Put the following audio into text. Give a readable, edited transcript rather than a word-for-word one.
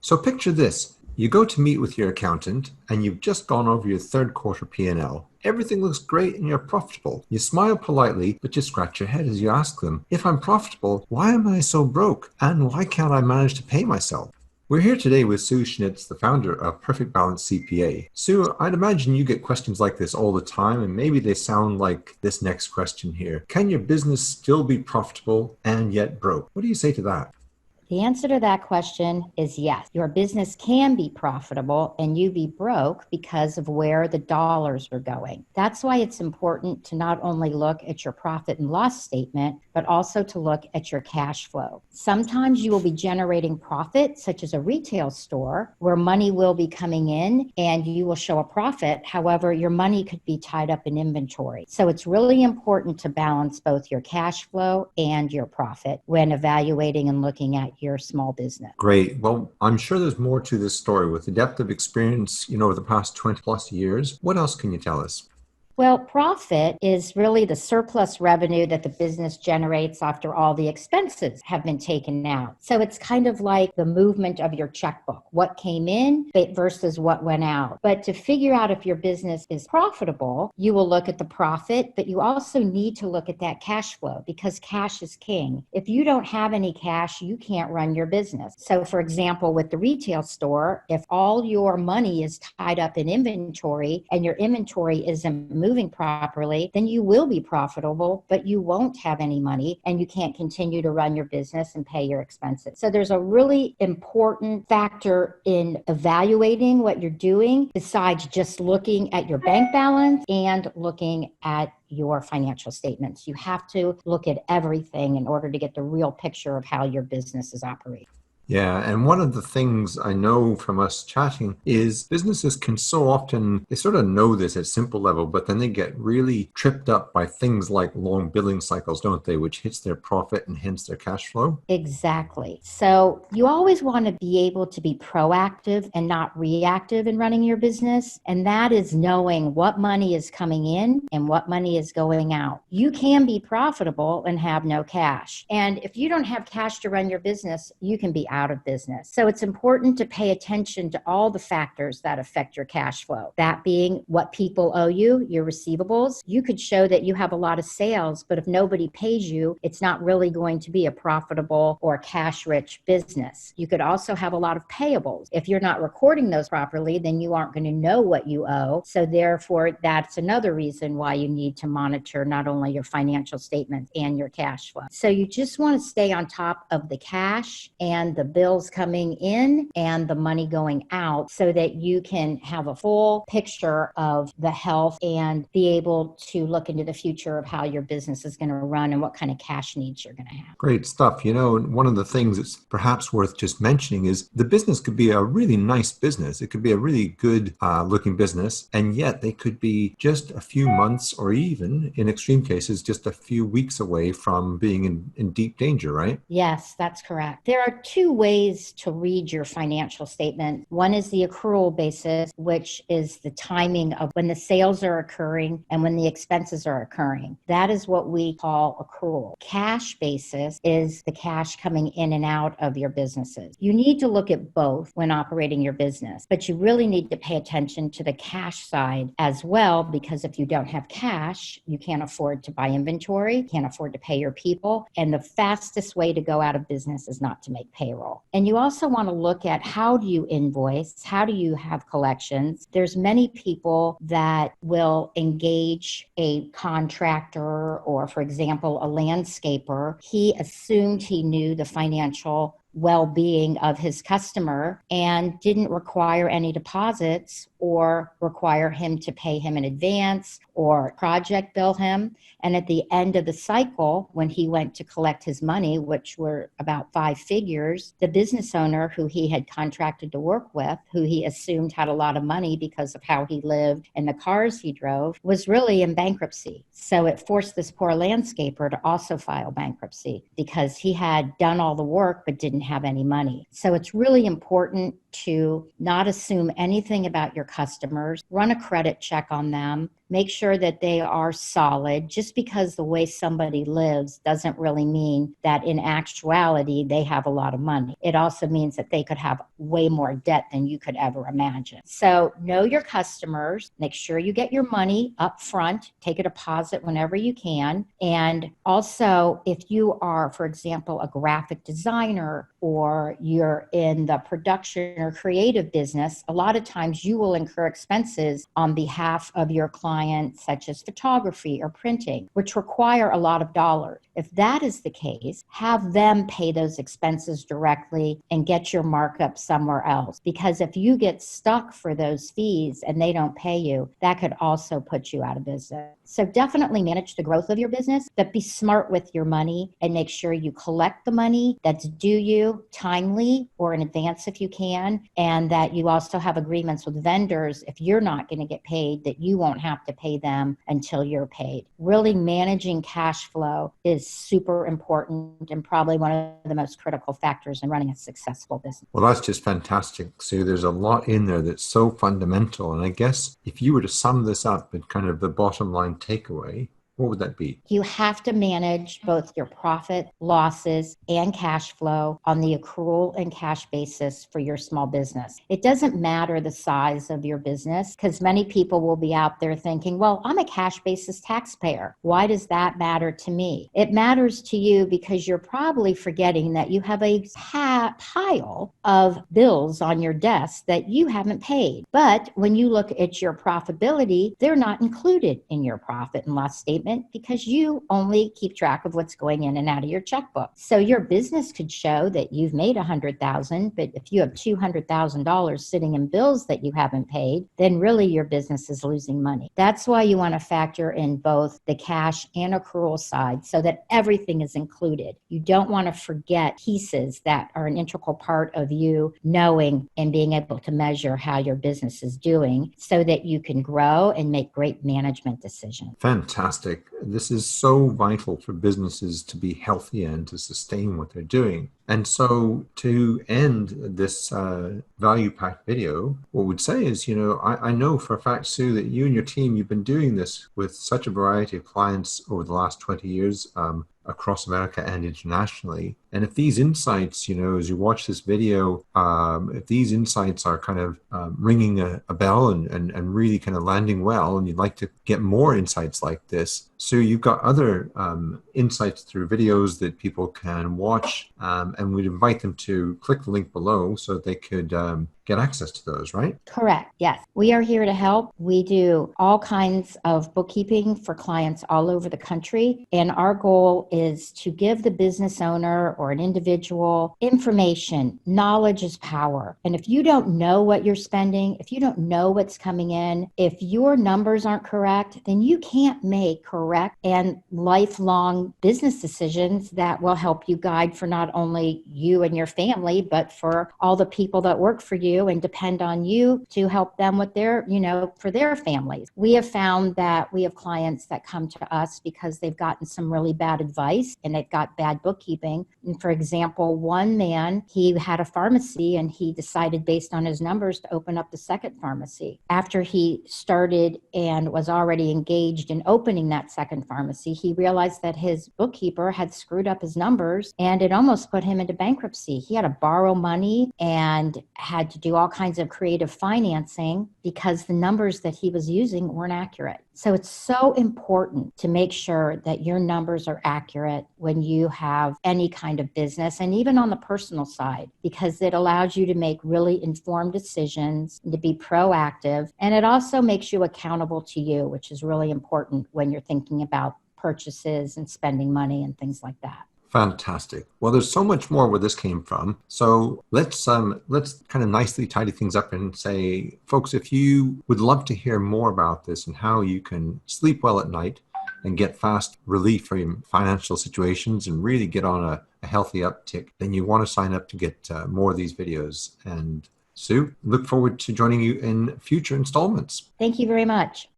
So picture this. You go to meet with your accountant and you've just gone over your third quarter P&L. Everything looks great and you're profitable. You smile politely, but you scratch your head as you ask them, if I'm profitable, why am I so broke? And why can't I manage to pay myself? We're here today with Sue Schnitz, the founder of Perfect Balance CPA. Sue, I'd imagine you get questions like this all the time, and maybe they sound like this next question here. Can your business still be profitable and yet broke? What do you say to that? The answer to that question is yes. Your business can be profitable and you be broke because of where the dollars are going. That's why it's important to not only look at your profit and loss statement, but also to look at your cash flow. Sometimes you will be generating profit, such as a retail store, where money will be coming in and you will show a profit. However, your money could be tied up in inventory. So it's really important to balance both your cash flow and your profit when evaluating and looking at your small business. Great. Well, I'm sure there's more to this story. With the depth of experience, over the past 20 plus years, what else can you tell us? Well, profit is really the surplus revenue that the business generates after all the expenses have been taken out. So it's kind of like the movement of your checkbook, what came in versus what went out. But to figure out if your business is profitable, you will look at the profit, but you also need to look at that cash flow because cash is king. If you don't have any cash, you can't run your business. So for example, with the retail store, if all your money is tied up in inventory and your inventory isn't moving properly, then you will be profitable, but you won't have any money and you can't continue to run your business and pay your expenses. So there's a really important factor in evaluating what you're doing besides just looking at your bank balance and looking at your financial statements. You have to look at everything in order to get the real picture of how your business is operating. Yeah, and one of the things I know from us chatting is businesses can so often, they sort of know this at simple level, but then they get really tripped up by things like long billing cycles, don't they? Which hits their profit and hence their cash flow. Exactly. So you always want to be able to be proactive and not reactive in running your business. And that is knowing what money is coming in and what money is going out. You can be profitable and have no cash. And if you don't have cash to run your business, you can be out of business. So it's important to pay attention to all the factors that affect your cash flow. That being what people owe you, your receivables. You could show that you have a lot of sales, but if nobody pays you, it's not really going to be a profitable or cash-rich business. You could also have a lot of payables. If you're not recording those properly, then you aren't going to know what you owe. So therefore, that's another reason why you need to monitor not only your financial statements and your cash flow. So you just want to stay on top of the cash and the bills coming in and the money going out so that you can have a full picture of the health and be able to look into the future of how your business is going to run and what kind of cash needs you're going to have. Great stuff. One of the things that's perhaps worth just mentioning is the business could be a really nice business. It could be a really good looking business, and yet they could be just a few months or even, in extreme cases, just a few weeks away from being in deep danger, right? Yes, that's correct. There are two ways to read your financial statement. One is the accrual basis, which is the timing of when the sales are occurring and when the expenses are occurring. That is what we call accrual. Cash basis is the cash coming in and out of your businesses. You need to look at both when operating your business, but you really need to pay attention to the cash side as well, because if you don't have cash, you can't afford to buy inventory, can't afford to pay your people, and the fastest way to go out of business is not to make payroll. And you also want to look at how do you invoice, how do you have collections. There's many people that will engage a contractor or, for example, a landscaper. He assumed he knew the financial well-being of his customer and didn't require any deposits or require him to pay him in advance or project bill him. And at the end of the cycle, when he went to collect his money, which were about 5 figures, the business owner who he had contracted to work with, who he assumed had a lot of money because of how he lived and the cars he drove, was really in bankruptcy. So it forced this poor landscaper to also file bankruptcy because he had done all the work but didn't have any money. So it's really important to not assume anything about your customers, run a credit check on them, make sure that they are solid. Just because the way somebody lives doesn't really mean that in actuality they have a lot of money. It also means that they could have way more debt than you could ever imagine. So know your customers, make sure you get your money up front, take a deposit whenever you can. And also, if you are, for example, a graphic designer or you're in the production or creative business, a lot of times you will incur expenses on behalf of your client, such as photography or printing, which require a lot of dollars. If that is the case, have them pay those expenses directly and get your markup somewhere else. Because if you get stuck for those fees and they don't pay you, that could also put you out of business. So definitely manage the growth of your business, but be smart with your money and make sure you collect the money that's due you timely or in advance if you can, and that you also have agreements with vendors if you're not going to get paid, that you won't have to pay them until you're paid. Really managing cash flow is super important and probably one of the most critical factors in running a successful business. Well, that's just fantastic, Sue. There's a lot in there that's so fundamental. And I guess if you were to sum this up in kind of the bottom line takeaway, what would that be? You have to manage both your profit, losses, and cash flow on the accrual and cash basis for your small business. It doesn't matter the size of your business, because many people will be out there thinking, well, I'm a cash basis taxpayer. Why does that matter to me? It matters to you because you're probably forgetting that you have a pile of bills on your desk that you haven't paid. But when you look at your profitability, they're not included in your profit and loss statement, because you only keep track of what's going in and out of your checkbook. So your business could show that you've made $100,000, but if you have $200,000 sitting in bills that you haven't paid, then really your business is losing money. That's why you want to factor in both the cash and accrual side so that everything is included. You don't want to forget pieces that are an integral part of you knowing and being able to measure how your business is doing so that you can grow and make great management decisions. Fantastic. This is so vital for businesses to be healthy and to sustain what they're doing. And so to end this value-packed video, what we'd say is, I know for a fact, Sue, that you and your team, you've been doing this with such a variety of clients over the last 20 years across America and internationally. And if these insights, as you watch this video, if these insights are kind of ringing a bell and really kind of landing well, and you'd like to get more insights like this, Sue, you've got other insights through videos that people can watch, and we'd invite them to click the link below so that they could get access to those, right? Correct. Yes. We are here to help. We do all kinds of bookkeeping for clients all over the country. And our goal is to give the business owner or an individual information. Knowledge is power. And if you don't know what you're spending, if you don't know what's coming in, if your numbers aren't correct, then you can't make correct and lifelong business decisions that will help you guide for not only you and your family, but for all the people that work for you and depend on you to help them with their, for their families. We have found that we have clients that come to us because they've gotten some really bad advice and they've got bad bookkeeping. And for example, one man, he had a pharmacy and he decided based on his numbers to open up the second pharmacy. After he started and was already engaged in opening that second pharmacy, he realized that his bookkeeper had screwed up his numbers and it almost put him into bankruptcy. He had to borrow money and had to do all kinds of creative financing because the numbers that he was using weren't accurate. So it's so important to make sure that your numbers are accurate when you have any kind of business and even on the personal side, because it allows you to make really informed decisions, to be proactive, and it also makes you accountable to you, which is really important when you're thinking about purchases and spending money and things like that. Fantastic. Well, there's so much more where this came from. So let's kind of nicely tidy things up and say, folks, if you would love to hear more about this and how you can sleep well at night and get fast relief from financial situations and really get on a healthy uptick, then you want to sign up to get more of these videos. And Sue, look forward to joining you in future installments. Thank you very much.